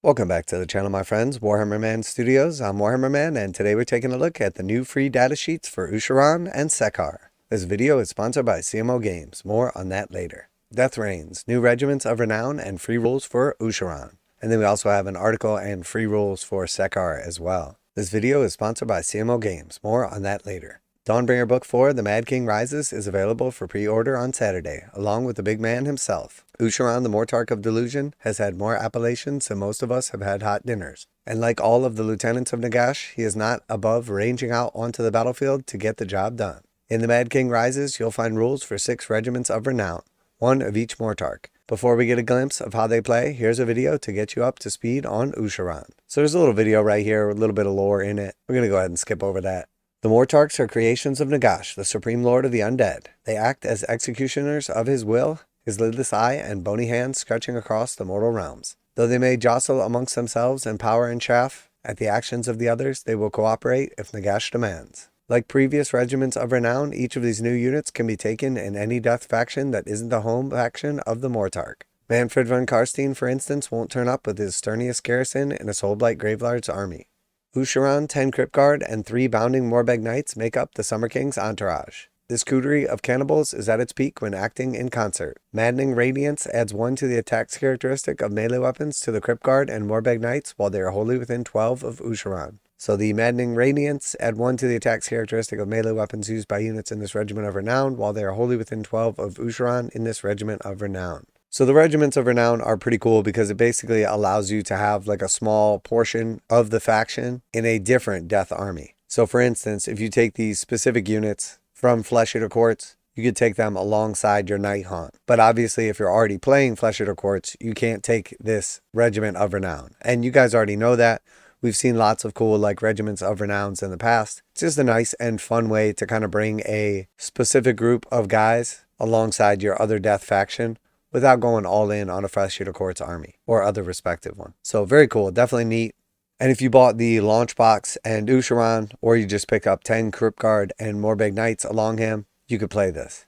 Welcome back to the channel, my friends. Warhammer Man Studios. I'm Warhammer Man, and today we're taking a look at the new free data sheets for Ushoran and Sekhar. This video is sponsored by CMO Games. More on that later. Death Reigns, new regiments of renown and free rules for Ushoran. And then we also have an article and free rules for Sekhar as well. This video is sponsored by CMO Games. More on that later. Dawnbringer Book 4, The Mad King Rises, is available for pre-order on Saturday, along with the big man himself. Ushoran, the Mortarch of Delusion, has had more appellations than most of us have had hot dinners. And like all of the lieutenants of Nagash, he is not above ranging out onto the battlefield to get the job done. In The Mad King Rises, you'll find rules for 6 regiments of renown, 1 of each Mortarch. Before we get a glimpse of how they play, here's a video to get you up to speed on Ushoran. So there's a little video right here with a little bit of lore in it. We're going to go ahead and skip over that. The Mortarchs are creations of Nagash, the supreme lord of the undead. They act as executioners of his will, his lidless eye and bony hands stretching across the mortal realms. Though they may jostle amongst themselves in power and chaff at the actions of the others, they will cooperate if Nagash demands. Like previous regiments of renown, each of these new units can be taken in any death faction that isn't the home faction of the Mortarch. Manfred von Karstein, for instance, won't turn up with his Sternius garrison in a Soulblight Gravelard's army. Ushoran, 10 Crypt Guard, and 3 Bounding Morbeg Knights make up the Summer King's entourage. This coterie of cannibals is at its peak when acting in concert. Maddening Radiance adds 1 to the attacks characteristic of melee weapons to the Crypt Guard and Morbeg Knights while they are wholly within 12 of Ushoran. So the Maddening Radiance add 1 to the attacks characteristic of melee weapons used by units in this Regiment of Renown while they are wholly within 12 of Ushoran in this Regiment of Renown. So the regiments of renown are pretty cool because it basically allows you to have like a small portion of the faction in a different death army. So for instance, if you take these specific units from Flesh Eater Courts, you could take them alongside your Night Haunt. But obviously if you're already playing Flesh Eater Courts, you can't take this regiment of renown. And you guys already know that. We've seen lots of cool like regiments of renowns in the past. It's just a nice and fun way to kind of bring a specific group of guys alongside your other death faction without going all in on a Flesh Eater Courts army or other respective one. So very cool, definitely neat. And if you bought the launch box and Ushoran, or you just pick up 10 Crypt Guard and Morbeg Knights along him, you could play this.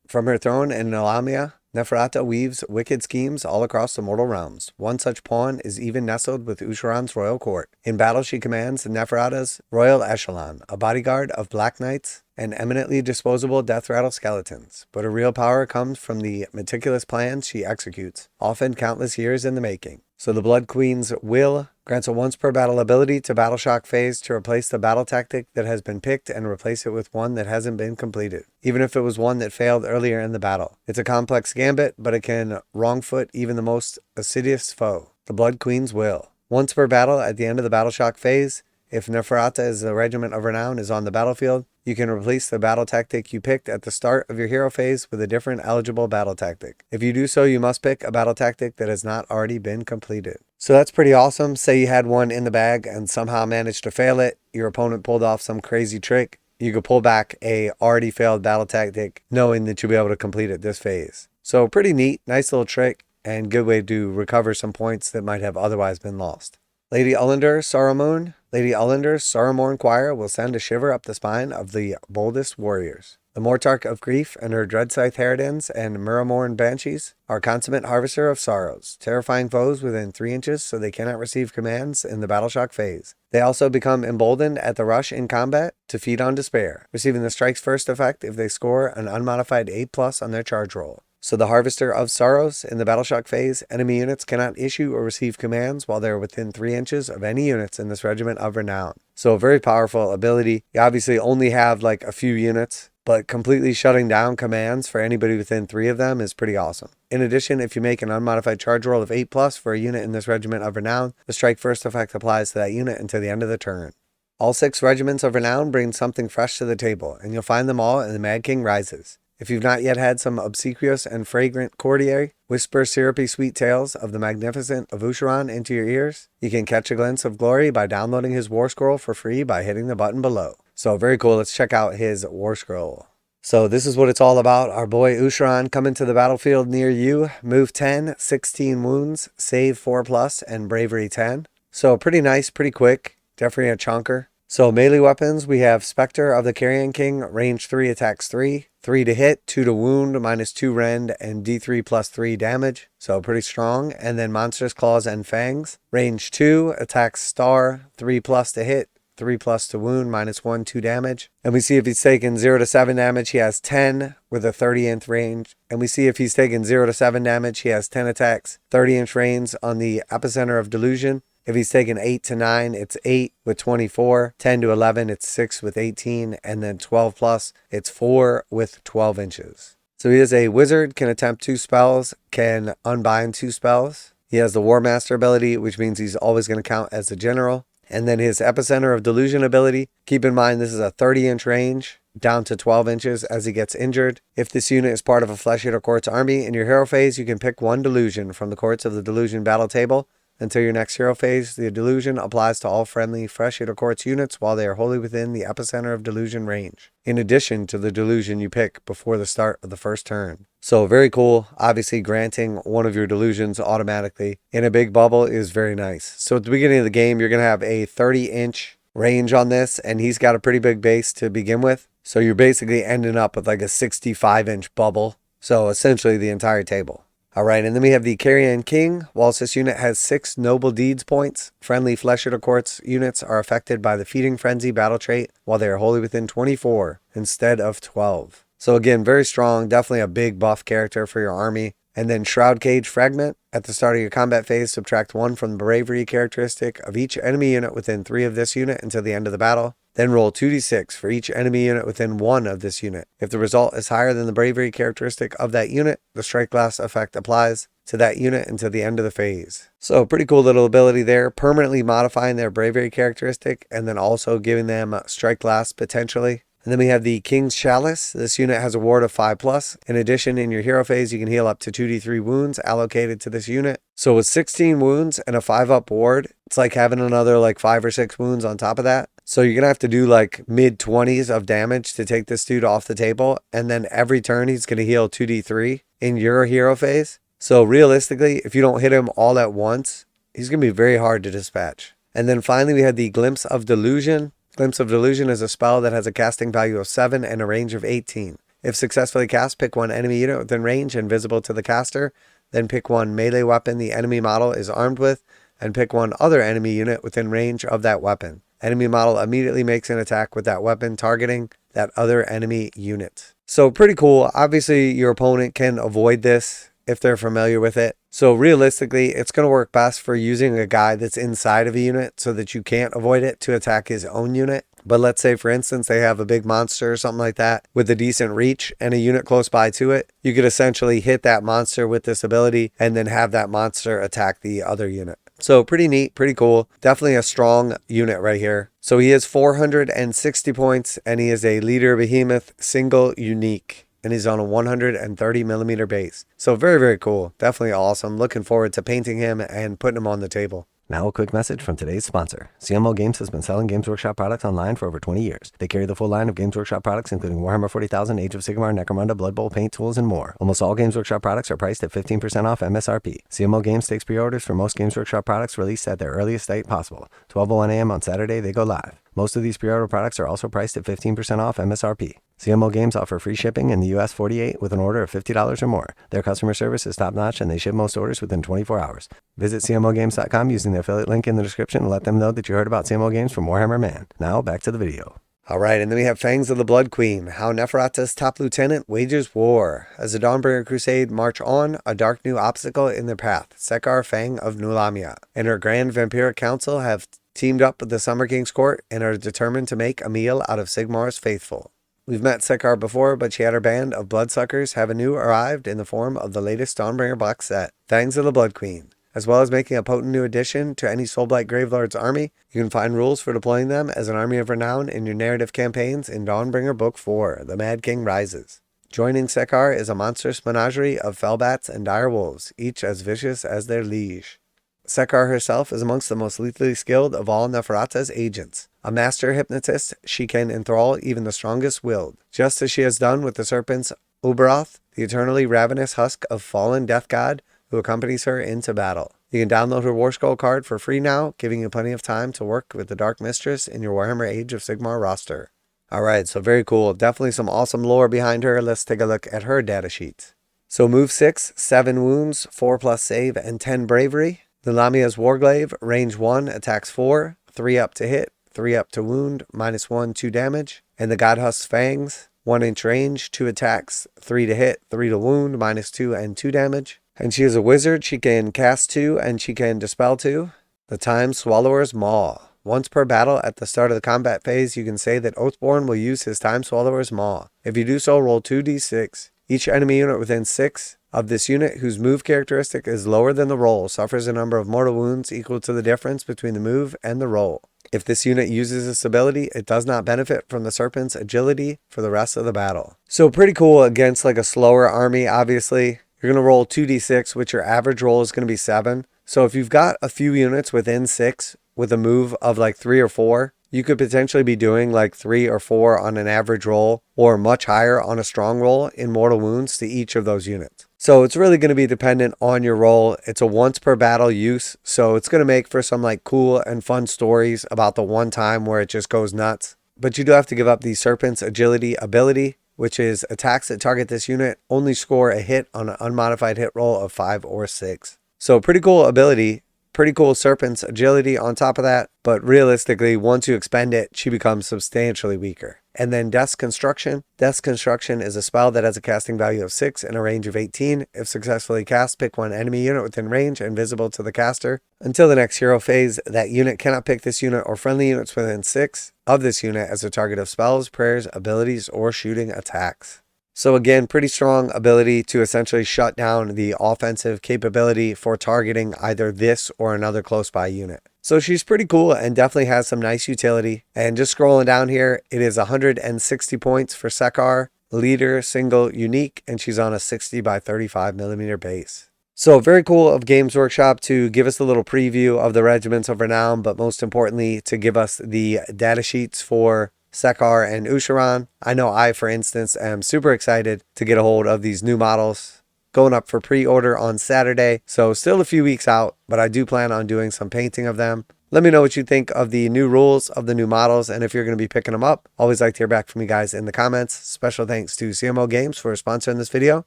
From her throne in Nalamia, Neferata weaves wicked schemes all across the mortal realms. One such pawn is even nestled with Ushoran's royal court. In battle she commands Neferata's royal echelon, a bodyguard of black knights and eminently disposable death rattle skeletons. But her real power comes from the meticulous plans she executes, often countless years in the making. So the Blood Queen's will grants a once per battle ability to Battle Shock phase to replace the battle tactic that has been picked and replace it with one that hasn't been completed, even if it was one that failed earlier in the battle. It's a complex gambit, but it can wrongfoot even the most assiduous foe. The Blood Queen's will. Once per battle at the end of the Battle Shock phase, if Neferata is the regiment of renown is on the battlefield, you can replace the battle tactic you picked at the start of your hero phase with a different eligible battle tactic. If you do so, you must pick a battle tactic that has not already been completed. So that's pretty awesome. Say you had one in the bag and somehow managed to fail it. Your opponent pulled off some crazy trick. You could pull back a already failed battle tactic knowing that you'll be able to complete it this phase. So pretty neat, nice little trick, and good way to recover some points that might have otherwise been lost. Lady Ullander, Saruman. Lady Ullander's Saruman choir will send a shiver up the spine of the boldest warriors. The Mortarch of Grief and her Dreadscythe Harridans and Muramorn Banshees are consummate harvester of sorrows, terrifying foes within 3 inches so they cannot receive commands in the Battle Shock phase. They also become emboldened at the rush in combat to feed on despair, receiving the strike's first effect if they score an unmodified 8+ on their charge roll. So the Harvester of Sorrows in the Battle Shock phase, enemy units cannot issue or receive commands while they are within 3 inches of any units in this Regiment of Renown. So a very powerful ability. You obviously only have like a few units, but completely shutting down commands for anybody within 3 of them is pretty awesome. In addition, if you make an unmodified charge roll of 8+ for a unit in this Regiment of Renown, the strike first effect applies to that unit until the end of the turn. All 6 regiments of renown bring something fresh to the table, and you'll find them all in The Mad King Rises. If you've not yet had some obsequious and fragrant courtier whisper syrupy sweet tales of the magnificent of Ushoran into your ears, you can catch a glimpse of glory by downloading his Warscroll for free by hitting the button below. So very cool, let's check out his Warscroll. So this is what it's all about. Our boy Ushoran coming to the battlefield near you. Move 10, 16 wounds, save 4+, and bravery 10. So pretty nice, pretty quick. Definitely a chunker. So melee weapons, we have Spectre of the Carrion King, range 3, attacks 3, 3 to hit, 2 to wound, -2 rend, and D3 plus 3 damage. So pretty strong. And then Monstrous Claws and Fangs, range 2, attacks star, 3 plus to hit, 3 plus to wound, -1, 2 damage. And we see if he's taken 0 to 7 damage, he has 10 with a 30-inch range. And we see if he's taken 0 to 7 damage, he has 10 attacks, 30-inch range on the epicenter of delusion. If he's taken 8 to 9, it's 8 with 24, 10 to 11, it's 6 with 18, and then 12 plus, it's 4 with 12 inches. So he is a wizard, can attempt 2 spells, can unbind 2 spells. He has the War Master ability, which means he's always going to count as a general. And then his epicenter of delusion ability, keep in mind this is a 30-inch range, down to 12 inches as he gets injured. If this unit is part of a Flesh Eater Courts army, in your hero phase, you can pick 1 delusion from the Courts of the Delusion battle table. Until your next hero phase, the delusion applies to all friendly Flesh Eater Courts units while they are wholly within the epicenter of delusion range, in addition to the delusion you pick before the start of the first turn. So very cool. Obviously granting one of your delusions automatically in a big bubble is very nice. So at the beginning of the game, you're going to have a 30-inch range on this, and he's got a pretty big base to begin with. So you're basically ending up with like a 65-inch bubble. So essentially the entire table. All right, and then we have the Carrion King. Whilst this unit has 6 Noble Deeds points, friendly Flesh Eater Courts units are affected by the Feeding Frenzy battle trait while they are wholly within 24 instead of 12. So again, very strong, definitely a big buff character for your army. And then Shroud Cage Fragment. At the start of your combat phase, subtract 1 from the bravery characteristic of each enemy unit within 3 of this unit until the end of the battle. Then roll 2d6 for each enemy unit within 1 of this unit. If the result is higher than the bravery characteristic of that unit, the Strike Glass effect applies to that unit until the end of the phase. So pretty cool little ability there, permanently modifying their bravery characteristic and then also giving them Strike Glass potentially. And then we have the King's Chalice. This unit has a ward of 5+. In addition, in your hero phase, you can heal up to 2d3 wounds allocated to this unit. So with 16 wounds and a 5-up ward, it's like having another like 5 or 6 wounds on top of that. So you're going to have to do like mid-20s of damage to take this dude off the table. And then every turn, he's going to heal 2d3 in your hero phase. So realistically, if you don't hit him all at once, he's going to be very hard to dispatch. And then finally, we had the Glimpse of Delusion. Glimpse of Delusion is a spell that has a casting value of 7 and a range of 18. If successfully cast, pick 1 enemy unit within range and visible to the caster. Then pick 1 melee weapon the enemy model is armed with, and pick 1 other enemy unit within range of that weapon. Enemy model immediately makes an attack with that weapon targeting that other enemy unit. So pretty cool. Obviously, your opponent can avoid this if they're familiar with it. So realistically, it's going to work best for using a guy that's inside of a unit so that you can't avoid it to attack his own unit. But let's say, for instance, they have a big monster or something like that with a decent reach and a unit close by to it. You could essentially hit that monster with this ability and then have that monster attack the other unit. So pretty neat, pretty cool. Definitely a strong unit right here. So he is 460 points and he is a leader behemoth, single, unique. And he's on a 130mm base. So very, very cool. Definitely awesome. Looking forward to painting him and putting him on the table. Now a quick message from today's sponsor. CMO Games has been selling Games Workshop products online for over 20 years. They carry the full line of Games Workshop products, including Warhammer 40,000, Age of Sigmar, Necromunda, Blood Bowl, paint tools, and more. Almost all Games Workshop products are priced at 15% off MSRP. CMO Games takes pre-orders for most Games Workshop products released at their earliest date possible. 12:01 a.m. on Saturday, they go live. Most of these pre-order products are also priced at 15% off MSRP. CMO Games offer free shipping in the US 48 with an order of $50 or more. Their customer service is top-notch and they ship most orders within 24 hours. Visit CMOGames.com using the affiliate link in the description and let them know that you heard about CMO Games from Warhammer Man. Now, back to the video. All right, and then we have Fangs of the Blood Queen, how Neferata's top lieutenant wages war. As the Dawnbringer Crusade march on, a dark new obstacle in their path, Sekhar Fang of Nulamia, and her Grand Vampiric Council have teamed up with the Summer King's Court and are determined to make a meal out of Sigmar's faithful. We've met Sekhar before, but she had her band of bloodsuckers have anew arrived in the form of the latest Dawnbringer box set, Fangs of the Blood Queen. As well as making a potent new addition to any Soulblight Gravelord's army, you can find rules for deploying them as an army of renown in your narrative campaigns in Dawnbringer Book 4, The Mad King Rises. Joining Sekhar is a monstrous menagerie of fellbats and dire wolves, each as vicious as their liege. Sekhar herself is amongst the most lethally skilled of all Neferata's agents. A master hypnotist, she can enthrall even the strongest willed, just as she has done with the serpents Uberoth, the eternally ravenous husk of fallen death god who accompanies her into battle. You can download her Warscroll card for free now, giving you plenty of time to work with the Dark Mistress in your Warhammer Age of Sigmar roster. Alright, so very cool. Definitely some awesome lore behind her. Let's take a look at her data sheet. So move 6, 7 wounds, 4+ save, and 10 bravery. The Lamia's Warglaive, range 1, attacks 4, 3 up to hit, 3 up to wound, -1, 2 damage. And the Godhusk's Fangs, 1 inch range, 2 attacks, 3 to hit, 3 to wound, -2 and 2 damage. And she is a wizard. She can cast 2 and she can dispel 2. The Time Swallower's Maw. Once per battle at the start of the combat phase, you can say that Oathborn will use his Time Swallower's Maw. If you do so, roll 2d6. Each enemy unit within 6 of this unit whose move characteristic is lower than the roll suffers a number of mortal wounds equal to the difference between the move and the roll. If this unit uses this ability, it does not benefit from the Serpent's agility for the rest of the battle. So pretty cool against like a slower army, obviously. You're going to roll 2d6, which your average roll is going to be 7. So if you've got a few units within 6 with a move of like 3 or 4, you could potentially be doing like 3 or 4 on an average roll or much higher on a strong roll in mortal wounds to each of those units. So it's really going to be dependent on your roll. It's a once per battle use, so it's going to make for some like cool and fun stories about the one time where it just goes nuts. But you do have to give up the Serpent's agility ability, which is attacks that target this unit only score a hit on an unmodified hit roll of 5 or 6. So pretty cool ability. Pretty cool Serpent's agility on top of that, but realistically, once you expend it, she becomes substantially weaker. And then Death's Construction. Death's Construction is a spell that has a casting value of 6 and a range of 18. If successfully cast, pick one enemy unit within range and visible to the caster. Until the next hero phase, that unit cannot pick this unit or friendly units within 6 of this unit as a target of spells, prayers, abilities, or shooting attacks. So again, pretty strong ability to essentially shut down the offensive capability for targeting either this or another close by unit. So she's pretty cool and definitely has some nice utility. And just scrolling down here, it is 160 points for Sekhar, leader, single, unique, and she's on a 60 by 35mm base. So very cool of Games Workshop to give us a little preview of the regiments of renown, but most importantly to give us the data sheets for Sekhar and Ushoran. I know I, for instance, am super excited to get a hold of these new models. Going up for pre-order on Saturday, so still a few weeks out, but I do plan on doing some painting of them. Let me know what you think of the new rules of the new models and if you're going to be picking them up. Always like to hear back from you guys in the comments. Special thanks to CMO Games for sponsoring this video.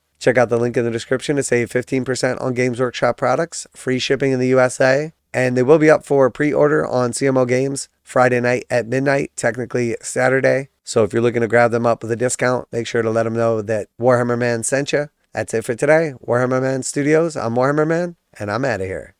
Check out the link in the description to save 15% on Games Workshop products, free shipping in the USA. And they will be up for pre-order on CMO Games Friday night at midnight, technically Saturday. So if you're looking to grab them up with a discount, make sure to let them know that Warhammer Man sent you. That's it for today. Warhammer Man Studios, I'm Warhammer Man, and I'm out of here.